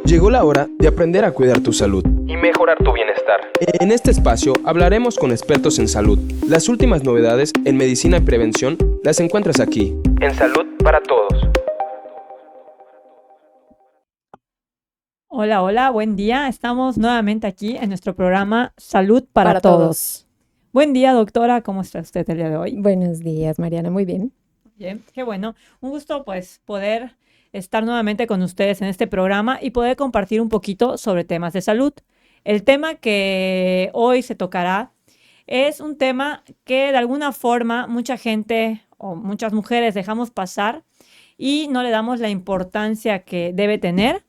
Llegó la hora de aprender a cuidar tu salud y mejorar tu bienestar. En este espacio hablaremos con expertos en salud. Las últimas novedades en medicina y prevención las encuentras aquí, en Salud para Todos. Hola, hola, buen día. Estamos nuevamente aquí en nuestro programa Salud para Todos. Buen día, doctora. ¿Cómo está usted el día de hoy? Buenos días, Mariana. Muy bien. Bien, qué bueno. Un gusto, pues, poder estar nuevamente con ustedes en este programa y poder compartir un poquito sobre temas de salud. El tema que hoy se tocará es un tema que de alguna forma mucha gente o muchas mujeres dejamos pasar y no le damos la importancia que debe tener,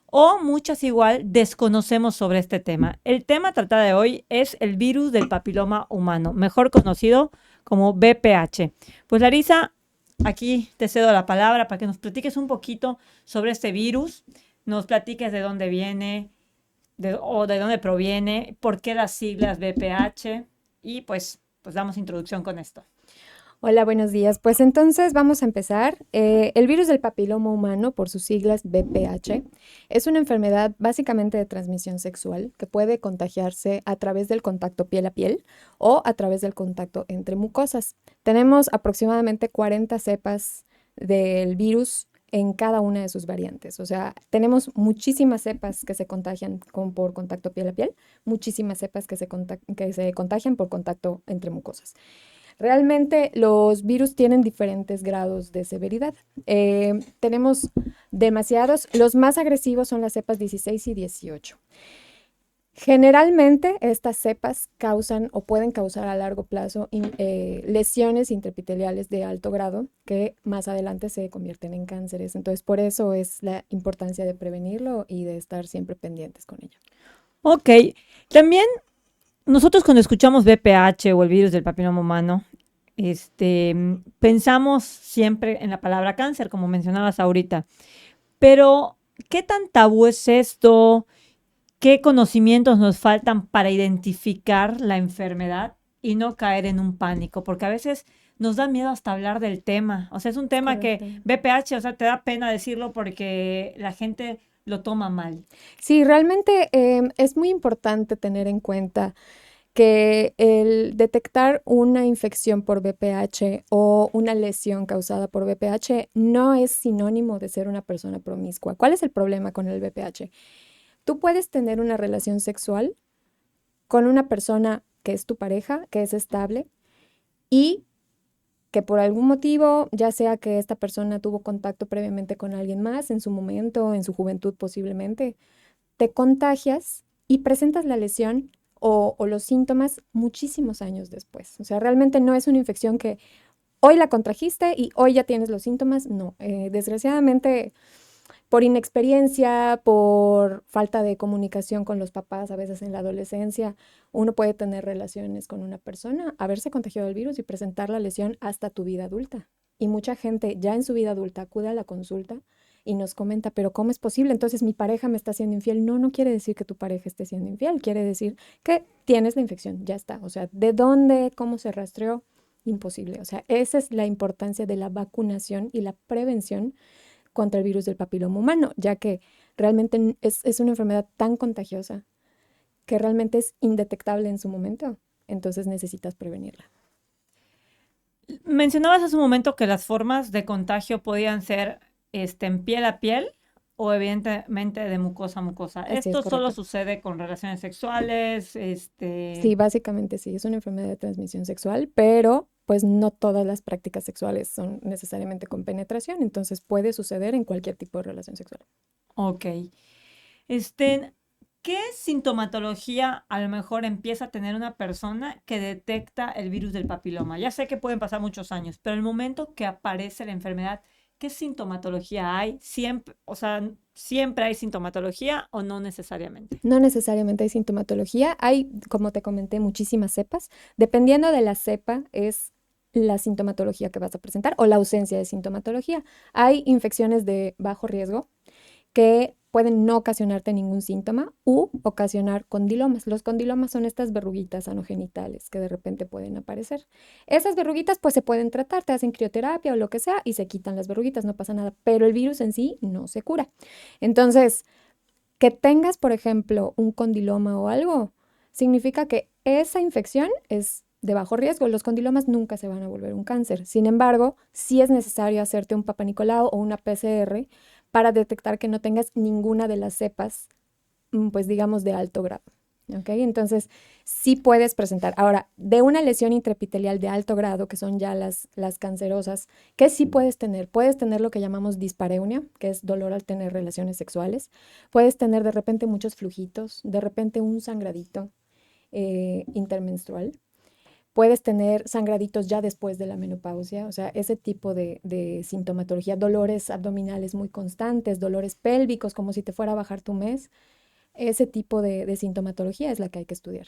o muchas igual desconocemos sobre este tema. El tema tratado de hoy es el virus del papiloma humano, mejor conocido como VPH. Pues Larisa, aquí te cedo la palabra para que nos platiques un poquito sobre este virus, nos platiques de dónde viene o de dónde proviene, por qué las siglas VPH y pues damos introducción con esto. Hola, buenos días. Pues entonces vamos a empezar. El virus del papiloma humano, por sus siglas VPH, es una enfermedad básicamente de transmisión sexual que puede contagiarse a través del contacto piel a piel o a través del contacto entre mucosas. Tenemos aproximadamente 40 cepas del virus en cada una de sus variantes. O sea, tenemos muchísimas cepas que se contagian por contacto piel a piel, muchísimas cepas que se contagian por contacto entre mucosas. Realmente los virus tienen diferentes grados de severidad. Tenemos demasiados. Los más agresivos son las cepas 16 y 18. Generalmente estas cepas causan o pueden causar a largo plazo lesiones intraepiteliales de alto grado que más adelante se convierten en cánceres. Entonces, por eso es la importancia de prevenirlo y de estar siempre pendientes con ello. Ok, también nosotros cuando escuchamos VPH o el virus del papiloma humano, pensamos siempre en la palabra cáncer, como mencionabas ahorita. Pero, ¿qué tan tabú es esto? ¿Qué conocimientos nos faltan para identificar la enfermedad y no caer en un pánico? Porque a veces nos da miedo hasta hablar del tema. O sea, es un tema Correcto. que VPH, o sea, te da pena decirlo porque la gente lo toma mal. Sí, realmente es muy importante tener en cuenta que el detectar una infección por VPH o una lesión causada por VPH no es sinónimo de ser una persona promiscua. ¿Cuál es el problema con el VPH? Tú puedes tener una relación sexual con una persona que es tu pareja, que es estable, y que por algún motivo, ya sea que esta persona tuvo contacto previamente con alguien más en su momento, en su juventud posiblemente, te contagias y presentas la lesión o los síntomas muchísimos años después. O sea, realmente no es una infección que hoy la contrajiste y hoy ya tienes los síntomas. No, desgraciadamente por inexperiencia, por falta de comunicación con los papás, a veces en la adolescencia, uno puede tener relaciones con una persona, haberse contagiado del virus y presentar la lesión hasta tu vida adulta. Y mucha gente ya en su vida adulta acude a la consulta y nos comenta, pero ¿cómo es posible? Entonces mi pareja me está siendo infiel. No, no quiere decir que tu pareja esté siendo infiel, quiere decir que tienes la infección, ya está. O sea, ¿de dónde, cómo se rastreó? Imposible. O sea, esa es la importancia de la vacunación y la prevención contra el virus del papiloma humano, ya que realmente es una enfermedad tan contagiosa que realmente es indetectable en su momento. Entonces necesitas prevenirla. Mencionabas hace un momento que las formas de contagio podían ser en piel a piel o evidentemente de mucosa a mucosa. Así es, ¿Esto solo correcto. sucede con relaciones sexuales? Sí, básicamente sí, es una enfermedad de transmisión sexual, pero pues no todas las prácticas sexuales son necesariamente con penetración, entonces puede suceder en cualquier tipo de relación sexual. Ok. ¿Qué sintomatología a lo mejor empieza a tener una persona que detecta el virus del papiloma? Ya sé que pueden pasar muchos años, pero el momento que aparece la enfermedad, ¿qué sintomatología hay? Siempre, o sea, ¿siempre hay sintomatología o no necesariamente? No necesariamente hay sintomatología, hay, como te comenté, muchísimas cepas. Dependiendo de la cepa es la sintomatología que vas a presentar o la ausencia de sintomatología. Hay infecciones de bajo riesgo que pueden no ocasionarte ningún síntoma u ocasionar condilomas. Los condilomas son estas verruguitas anogenitales que de repente pueden aparecer. Esas verruguitas pues se pueden tratar, te hacen crioterapia o lo que sea y se quitan las verruguitas, no pasa nada, pero el virus en sí no se cura. Entonces, Que tengas, por ejemplo, un condiloma o algo, significa que esa infección es de bajo riesgo. Los condilomas nunca se van a volver un cáncer. Sin embargo, sí es necesario hacerte un Papá Nicolau o una PCR para detectar que no tengas ninguna de las cepas, pues digamos, de alto grado. ¿Ok? Entonces, sí puedes presentar. Ahora, de una lesión intraepitelial de alto grado, que son ya las cancerosas, ¿qué sí puedes tener? Puedes tener lo que llamamos dispareunia, que es dolor al tener relaciones sexuales. Puedes tener de repente muchos flujitos, de repente un sangradito intermenstrual. Puedes tener sangraditos ya después de la menopausia, o sea, ese tipo de sintomatología, dolores abdominales muy constantes, dolores pélvicos, como si te fuera a bajar tu mes. Ese tipo de sintomatología es la que hay que estudiar.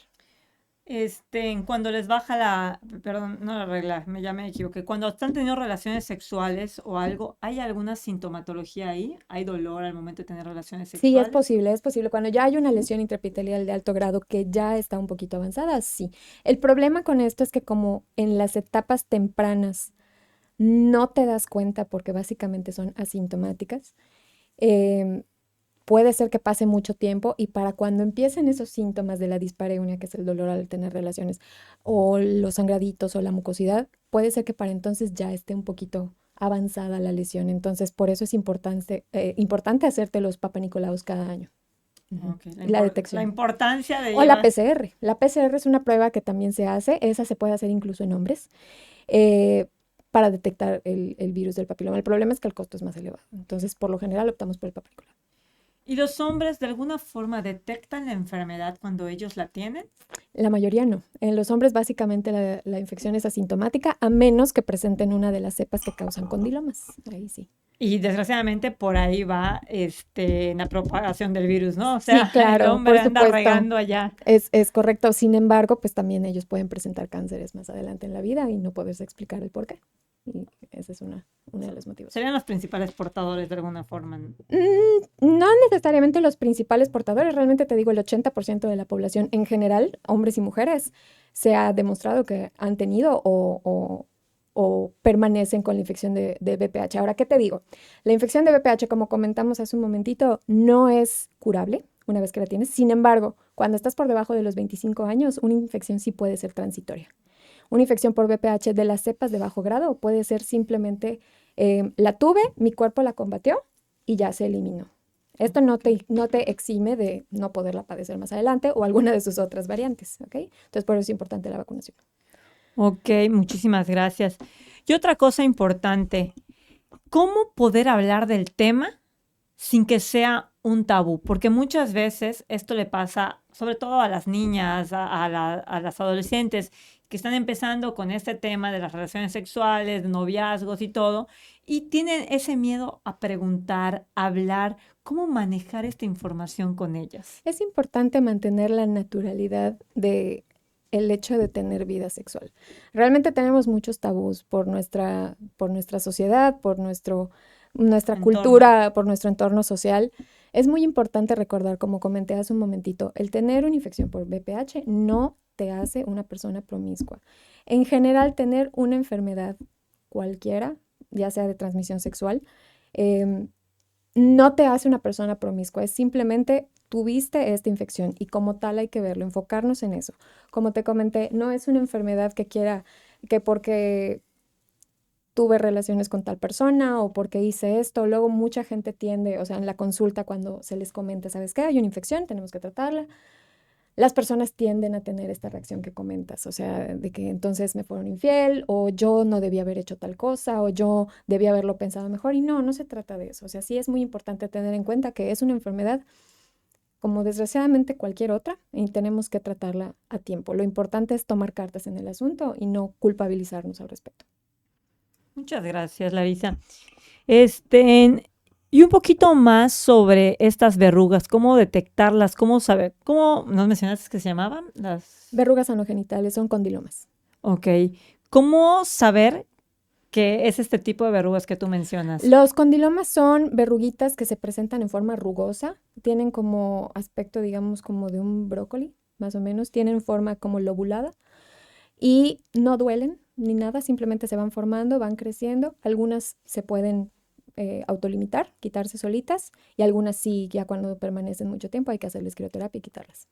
Cuando les baja perdón, no la regla, ya me equivoqué. Cuando están teniendo relaciones sexuales o algo, ¿hay alguna sintomatología ahí? ¿Hay dolor al momento de tener relaciones Sí, es sexuales? posible, es posible. Cuando ya hay una lesión intraepitelial de alto grado que ya está un poquito avanzada, sí. El problema con esto es que como en las etapas tempranas no te das cuenta porque básicamente son asintomáticas, em, puede ser que pase mucho tiempo y para cuando empiecen esos síntomas de la dispareunia, que es el dolor al tener relaciones, o los sangraditos o la mucosidad, puede ser que para entonces ya esté un poquito avanzada la lesión. Entonces, por eso es importante hacerte los Papá Nicolaos cada año. Ok, Y la la detección. importancia de O la llevar. PCR. La PCR es una prueba que también se hace. Esa se puede hacer incluso en hombres eh, para detectar el virus del papiloma. El problema es que el costo es más elevado. Entonces, por lo general, optamos por el Papá Nicolau. ¿Y los hombres de alguna forma detectan la enfermedad cuando ellos la tienen? La mayoría no. En los hombres básicamente la infección es asintomática a menos que presenten una de las cepas que causan condilomas. Ahí sí. Y desgraciadamente por ahí va la propagación del virus, ¿no? O Sí, sea, el claro, hombre por anda supuesto. regando allá. Es correcto. Sin embargo, pues también ellos pueden presentar cánceres más adelante en la vida y no poderse explicar el por qué. Y ese es uno de los motivos. Serían los principales portadores de alguna forma. No necesariamente los principales portadores, realmente te digo, el 80% de la población en general, hombres y mujeres, se ha demostrado que han tenido o permanecen con la infección de VPH. Ahora, ¿qué te digo? La infección de VPH, como comentamos hace un momentito, no es curable una vez que la tienes. Sin embargo, cuando estás por debajo de los 25 años, una infección sí puede ser transitoria. Una infección por VPH de las cepas de bajo grado puede ser simplemente, la tuve, mi cuerpo la combatió y ya se eliminó. Esto no te exime de no poderla padecer más adelante o alguna de sus otras variantes, ¿ok? Entonces, por eso es importante la vacunación. Ok, muchísimas gracias. Y otra cosa importante, ¿cómo poder hablar del tema sin que sea un tabú? Porque muchas veces esto le pasa, sobre todo a las niñas, a las adolescentes, que están empezando con este tema de las relaciones sexuales, de noviazgos y todo, y tienen ese miedo a preguntar, a hablar, cómo manejar esta información con ellas. Es importante mantener la naturalidad de el hecho de tener vida sexual. Realmente tenemos muchos tabús por nuestra sociedad, por nuestra Entorno. cultura, por nuestro entorno social. Es muy importante recordar, como comenté hace un momentito, el tener una infección por VPH no te hace una persona promiscua. En general, tener una enfermedad cualquiera, ya sea de transmisión sexual, no te hace una persona promiscua, es simplemente tuviste esta infección y como tal hay que verlo, enfocarnos en eso. Como te comenté, no es una enfermedad que porque tuve relaciones con tal persona o porque hice esto, luego mucha gente tiende, o sea, en la consulta cuando se les comenta, ¿sabes qué? Hay una infección, tenemos que tratarla. Las personas tienden a tener esta reacción que comentas, o sea, de que entonces me fueron infiel o yo no debía haber hecho tal cosa o yo debía haberlo pensado mejor y no se trata de eso. O sea, sí es muy importante tener en cuenta que es una enfermedad como desgraciadamente cualquier otra y tenemos que tratarla a tiempo. Lo importante es tomar cartas en el asunto y no culpabilizarnos al respecto. Muchas gracias, Larisa. Y un poquito más sobre estas verrugas, cómo detectarlas, cómo saber, cómo nos mencionaste que se llamaban las. Verrugas anogenitales son condilomas. Ok, ¿cómo saber que es este tipo de verrugas que tú mencionas? Los condilomas son verruguitas que se presentan en forma rugosa, tienen como aspecto, digamos, como de un brócoli, más o menos, tienen forma como lobulada y no duelen ni nada, simplemente se van formando, van creciendo, algunas se pueden autolimitar, quitarse solitas, y algunas sí, ya cuando permanecen mucho tiempo hay que hacerles crioterapia y quitarlas.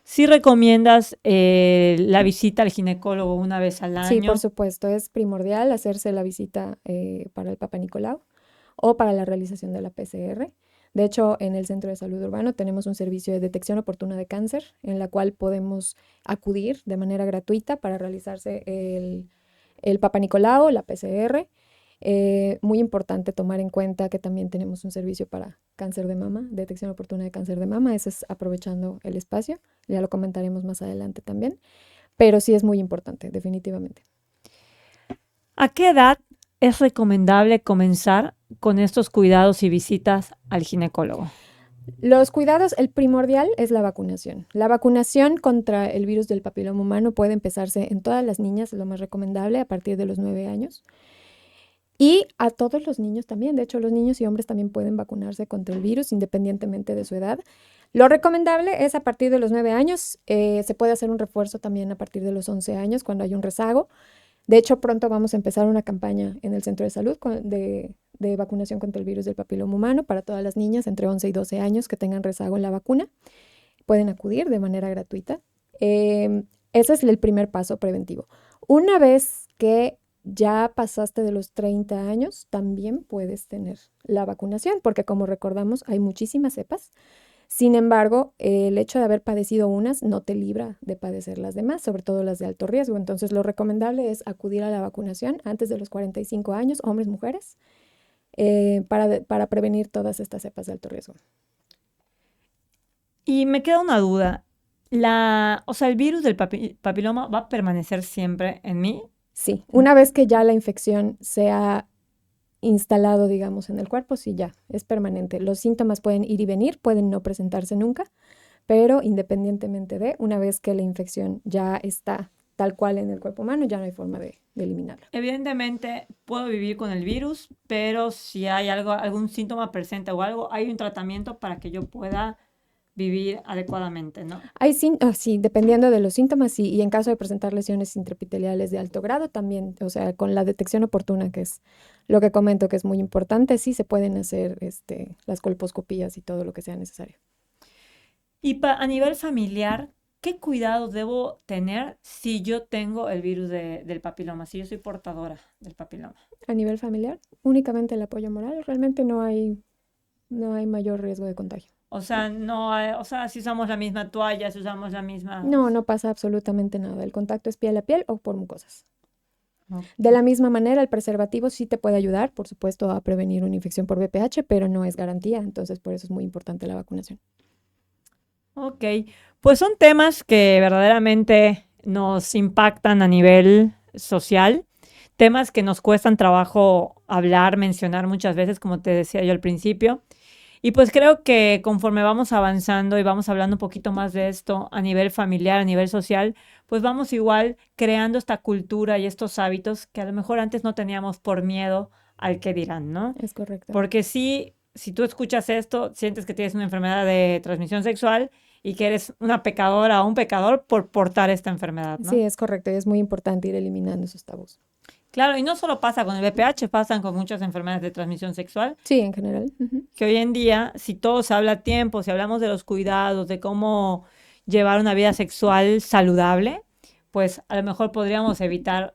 ¿Sí recomiendas la visita al ginecólogo una vez al Sí, por año? supuesto, es primordial hacerse la visita para el Papa Nicolau o para la realización de la PCR. De hecho, en el Centro de Salud Urbano tenemos un servicio de detección oportuna de cáncer en la cual podemos acudir de manera gratuita para realizarse el Papa Nicolau, la PCR. Muy importante tomar en cuenta que también tenemos un servicio para cáncer de mama, detección oportuna de cáncer de mama. Eso es aprovechando el espacio. Ya lo comentaremos más adelante también. Pero sí es muy importante, definitivamente. ¿A qué edad es recomendable comenzar con estos cuidados y visitas al ginecólogo? Los cuidados, el primordial es la vacunación. La vacunación contra el virus del papiloma humano puede empezarse en todas las niñas, es lo más recomendable, a partir de los 9 años. Y a todos los niños también. De hecho, los niños y hombres también pueden vacunarse contra el virus independientemente de su edad. Lo recomendable es a partir de los 9 años. Se puede hacer un refuerzo también a partir de los 11 años cuando hay un rezago. De hecho, pronto vamos a empezar una campaña en el centro de salud de vacunación contra el virus del papiloma humano para todas las niñas entre 11 y 12 años que tengan rezago en la vacuna. Pueden acudir de manera gratuita. Ese es el primer paso preventivo. Una vez que ya pasaste de los 30 años, también puedes tener la vacunación, porque como recordamos, hay muchísimas cepas. Sin embargo, el hecho de haber padecido unas no te libra de padecer las demás, sobre todo las de alto riesgo. Entonces, lo recomendable es acudir a la vacunación antes de los 45 años, hombres, mujeres, para prevenir todas estas cepas de alto riesgo. Y me queda una duda. El virus del papiloma va a permanecer siempre en mí. Sí, una vez que ya la infección se ha instalado, digamos, en el cuerpo, sí, ya, es permanente. Los síntomas pueden ir y venir, pueden no presentarse nunca, pero independientemente de, una vez que la infección ya está tal cual en el cuerpo humano, ya no hay forma de eliminarla. Evidentemente puedo vivir con el virus, pero si hay algún síntoma presente o algo, hay un tratamiento para que yo pueda vivir adecuadamente, ¿no? Sí, dependiendo de los síntomas, sí, y en caso de presentar lesiones intraepiteliales de alto grado también, o sea, con la detección oportuna, que es lo que comento que es muy importante, sí se pueden hacer las colposcopías y todo lo que sea necesario. Y a nivel familiar, ¿qué cuidados debo tener si yo tengo el virus del papiloma, si yo soy portadora del papiloma? A nivel familiar, únicamente el apoyo moral, realmente no hay mayor riesgo de contagio. O sea, si usamos la misma toalla, si usamos la misma... No pasa absolutamente nada. El contacto es piel a piel o por mucosas. Ok. De la misma manera, el preservativo sí te puede ayudar, por supuesto, a prevenir una infección por VPH, pero no es garantía, entonces por eso es muy importante la vacunación. Ok, pues son temas que verdaderamente nos impactan a nivel social, temas que nos cuestan trabajo hablar, mencionar muchas veces, como te decía yo al principio. Y pues creo que conforme vamos avanzando y vamos hablando un poquito más de esto a nivel familiar, a nivel social, pues vamos igual creando esta cultura y estos hábitos que a lo mejor antes no teníamos por miedo al que dirán, ¿no? Es correcto. Porque si tú escuchas esto, sientes que tienes una enfermedad de transmisión sexual y que eres una pecadora o un pecador por portar esta enfermedad, ¿no? Sí, es correcto y es muy importante ir eliminando esos tabús. Claro, y no solo pasa con el VPH, pasan con muchas enfermedades de transmisión sexual, Sí, en general. Ujú. que hoy en día, si todo se habla a tiempo, si hablamos de los cuidados, de cómo llevar una vida sexual saludable, pues a lo mejor podríamos evitar,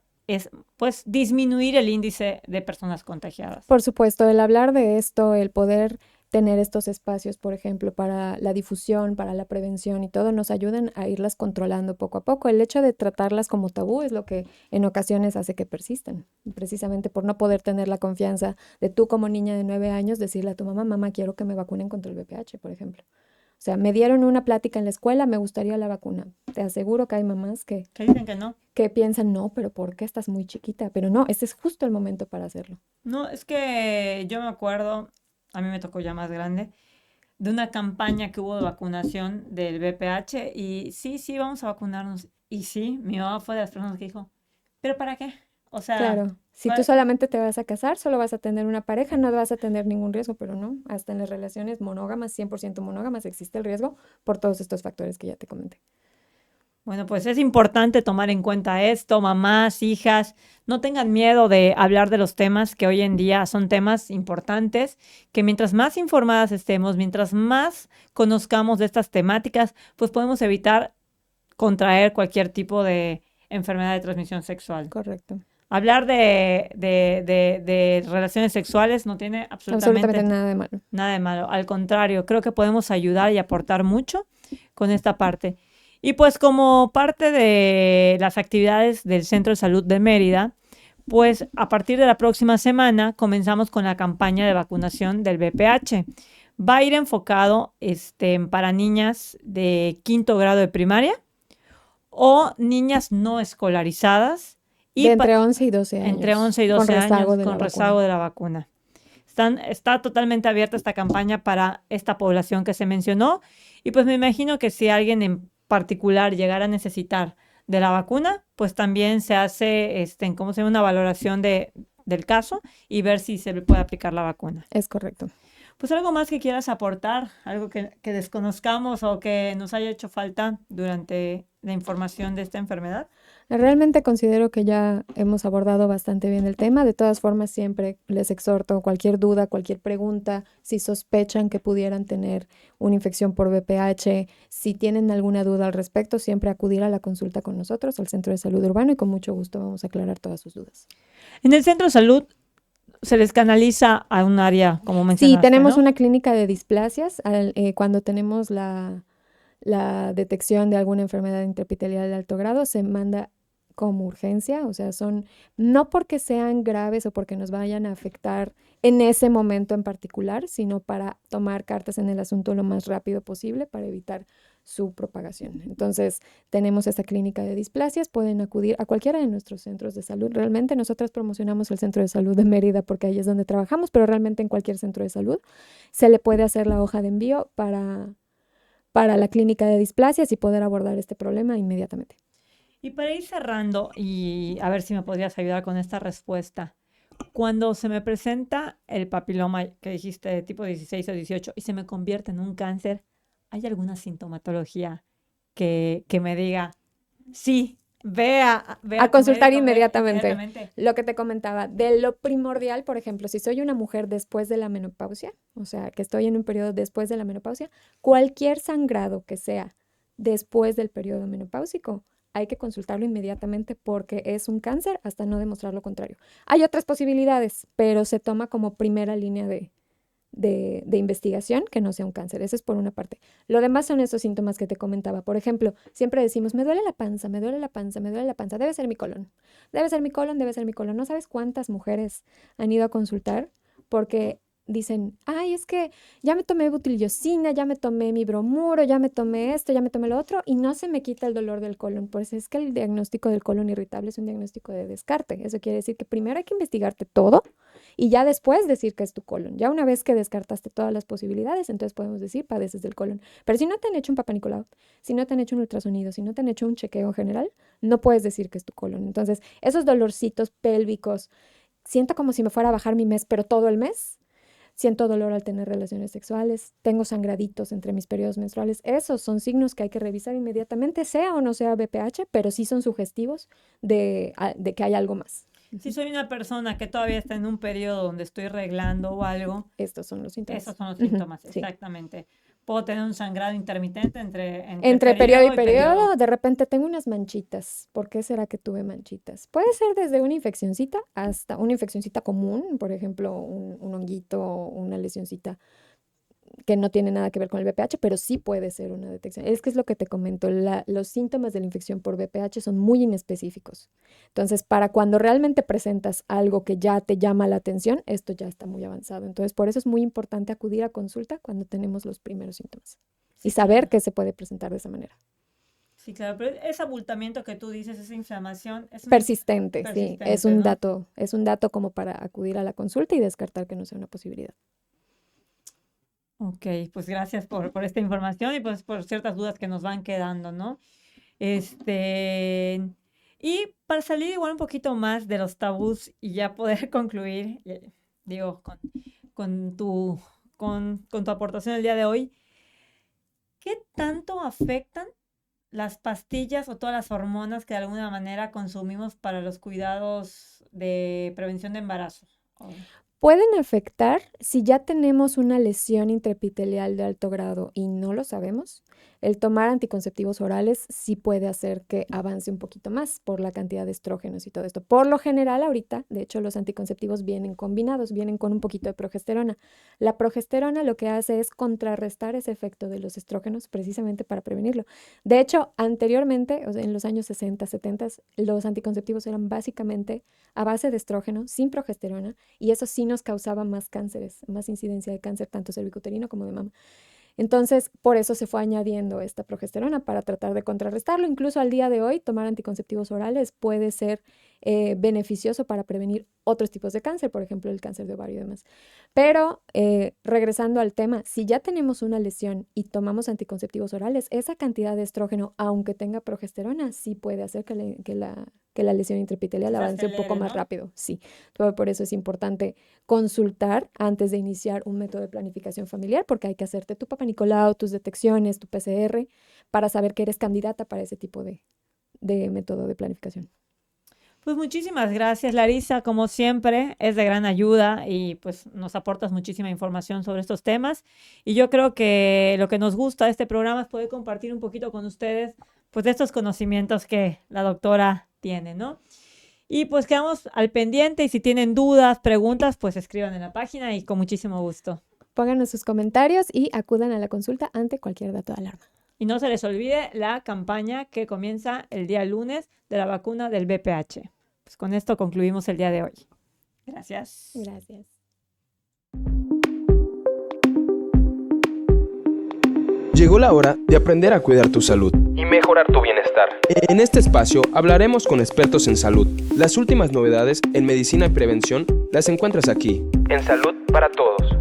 disminuir el índice de personas contagiadas. Por supuesto, el hablar de esto, el poder tener estos espacios, por ejemplo, para la difusión, para la prevención y todo, nos ayudan a irlas controlando poco a poco. El hecho de tratarlas como tabú es lo que en ocasiones hace que persistan, precisamente por no poder tener la confianza de tú como niña de 9 años decirle a tu mamá, mamá, quiero que me vacunen contra el VPH, por ejemplo. O sea, me dieron una plática en la escuela, me gustaría la vacuna. Te aseguro que hay mamás Que dicen que no. que piensan, no, pero ¿por qué estás muy chiquita? Pero no, este es justo el momento para hacerlo. No, es que yo me acuerdo, a mí me tocó ya más grande, de una campaña que hubo de vacunación del VPH y sí, vamos a vacunarnos. Y sí, mi mamá fue de las personas que dijo, ¿pero para qué? O sea, Claro, si tú solamente te vas a casar, solo vas a tener una pareja, no vas a tener ningún riesgo, pero no, hasta en las relaciones monógamas, 100% monógamas, existe el riesgo por todos estos factores que ya te comenté. Bueno, pues es importante tomar en cuenta esto, mamás, hijas, no tengan miedo de hablar de los temas que hoy en día son temas importantes, que mientras más informadas estemos, mientras más conozcamos de estas temáticas, pues podemos evitar contraer cualquier tipo de enfermedad de transmisión sexual. Correcto. Hablar de relaciones sexuales no tiene absolutamente nada de malo. Nada de malo. Al contrario, creo que podemos ayudar y aportar mucho con esta parte. Y pues como parte de las actividades del Centro de Salud de Mérida, pues a partir de la próxima semana comenzamos con la campaña de vacunación del VPH. Va a ir enfocado para niñas de 5º grado de primaria o niñas no escolarizadas. Y entre 11 y 12 años. Entre 11 y 12 años con rezago de la vacuna. Está totalmente abierta esta campaña para esta población que se mencionó. Y pues me imagino que si alguien en particular llegara a necesitar de la vacuna, pues también se hace una valoración del caso y ver si se le puede aplicar la vacuna. Es correcto. Pues algo más que quieras aportar, algo que desconozcamos o que nos haya hecho falta durante la información de esta enfermedad. Realmente considero que ya hemos abordado bastante bien el tema. De todas formas, siempre les exhorto cualquier duda, cualquier pregunta, si sospechan que pudieran tener una infección por VPH, si tienen alguna duda al respecto, siempre acudir a la consulta con nosotros, al Centro de Salud Urbano, y con mucho gusto vamos a aclarar todas sus dudas. En el Centro de Salud se les canaliza a un área, como mencionaste, sí, tenemos ¿no? una clínica de displasias. Cuando tenemos la detección de alguna enfermedad intraepitelial de alto grado, se manda como urgencia, o sea, no porque sean graves o porque nos vayan a afectar en ese momento en particular, sino para tomar cartas en el asunto lo más rápido posible para evitar su propagación. Entonces, tenemos esta clínica de displasias, pueden acudir a cualquiera de nuestros centros de salud. Realmente nosotras promocionamos el Centro de Salud de Mérida porque ahí es donde trabajamos, pero realmente en cualquier centro de salud se le puede hacer la hoja de envío para la clínica de displasias y poder abordar este problema inmediatamente. Y para ir cerrando, y a ver si me podrías ayudar con esta respuesta. Cuando se me presenta el papiloma que dijiste de tipo 16 o 18 y se me convierte en un cáncer, ¿hay alguna sintomatología que me diga, sí, ve a consultar inmediatamente? Lo que te comentaba, de lo primordial, por ejemplo, si soy una mujer después de la menopausia, o sea, que estoy en un periodo después de la menopausia, cualquier sangrado que sea después del periodo menopáusico, hay que consultarlo inmediatamente porque es un cáncer hasta no demostrar lo contrario. Hay otras posibilidades, pero se toma como primera línea de investigación que no sea un cáncer. Eso es por una parte. Lo demás son esos síntomas que te comentaba. Por ejemplo, siempre decimos, me duele la panza, me duele la panza, me duele la panza. Debe ser mi colon. Debe ser mi colon, debe ser mi colon. No sabes cuántas mujeres han ido a consultar porque dicen, ay, es que ya me tomé butiliocina, ya me tomé mi bromuro, ya me tomé esto, ya me tomé lo otro y no se me quita el dolor del colon. Pues es que el diagnóstico del colon irritable es un diagnóstico de descarte. Eso quiere decir que primero hay que investigarte todo y ya después decir que es tu colon. Ya una vez que descartaste todas las posibilidades, entonces podemos decir padeces del colon. Pero si no te han hecho un Papá Nicolau, si no te han hecho un ultrasonido, si no te han hecho un chequeo general, no puedes decir que es tu colon. Entonces, esos dolorcitos pélvicos, siento como si me fuera a bajar mi mes, pero todo el mes. Siento dolor al tener relaciones sexuales, tengo sangraditos entre mis periodos menstruales. Esos son signos que hay que revisar inmediatamente, sea o no sea VPH, pero sí son sugestivos de que hay algo más. Si soy una persona que todavía está en un periodo donde estoy reglando o algo, estos son los síntomas. Esos son los síntomas, sí. Exactamente. Puedo tener un sangrado intermitente entre periodo y periodo. De repente tengo unas manchitas. ¿Por qué será que tuve manchitas? Puede ser desde una infeccioncita hasta una infeccioncita común, por ejemplo, un honguito, una lesioncita que no tiene nada que ver con el VPH, pero sí puede ser una detección. Es que es lo que te comento, los síntomas de la infección por VPH son muy inespecíficos. Entonces, para cuando realmente presentas algo que ya te llama la atención, esto ya está muy avanzado. Entonces, por eso es muy importante acudir a consulta cuando tenemos los primeros síntomas y saber que se puede presentar de esa manera. Sí, claro, pero ese abultamiento que tú dices, esa inflamación es persistente, sí, es un dato como para acudir a la consulta y descartar que no sea una posibilidad. Ok, pues gracias por esta información y pues por ciertas dudas que nos van quedando, ¿no? Y para salir igual un poquito más de los tabús y ya poder concluir, digo, con tu aportación el día de hoy, ¿qué tanto afectan las pastillas o todas las hormonas que de alguna manera consumimos para los cuidados de prevención de embarazo? Pueden afectar si ya tenemos una lesión intraepitelial de alto grado y no lo sabemos. El tomar anticonceptivos orales sí puede hacer que avance un poquito más por la cantidad de estrógenos y todo esto. Por lo general, ahorita, de hecho, los anticonceptivos vienen combinados, vienen con un poquito de progesterona. La progesterona lo que hace es contrarrestar ese efecto de los estrógenos precisamente para prevenirlo. De hecho, anteriormente, o sea, en los años 60, 70, los anticonceptivos eran básicamente a base de estrógeno, sin progesterona, y eso sí nos causaba más cánceres, más incidencia de cáncer, tanto cervicuterino como de mama. Entonces, por eso se fue añadiendo esta progesterona para tratar de contrarrestarlo. Incluso al día de hoy, tomar anticonceptivos orales puede ser beneficioso para prevenir otros tipos de cáncer, por ejemplo, el cáncer de ovario y demás. Pero, regresando al tema, si ya tenemos una lesión y tomamos anticonceptivos orales, esa cantidad de estrógeno, aunque tenga progesterona, sí puede hacer que la lesión intraepitelial avance un poco más rápido. Sí, por eso es importante consultar antes de iniciar un método de planificación familiar, porque hay que hacerte tu Papá Nicolau, tus detecciones, tu PCR, para saber que eres candidata para ese tipo de método de planificación. Pues muchísimas gracias, Larissa. Como siempre, es de gran ayuda y pues nos aportas muchísima información sobre estos temas. Y yo creo que lo que nos gusta de este programa es poder compartir un poquito con ustedes pues de estos conocimientos que la doctora tiene, ¿no? Y pues quedamos al pendiente y si tienen dudas, preguntas, pues escriban en la página y con muchísimo gusto. Pónganos sus comentarios y acudan a la consulta ante cualquier dato de alarma. Y no se les olvide la campaña que comienza el día lunes de la vacuna del VPH. Pues con esto concluimos el día de hoy. Gracias. Gracias. Llegó la hora de aprender a cuidar tu salud y mejorar tu bienestar. En este espacio hablaremos con expertos en salud. Las últimas novedades en medicina y prevención las encuentras aquí, en Salud para Todos.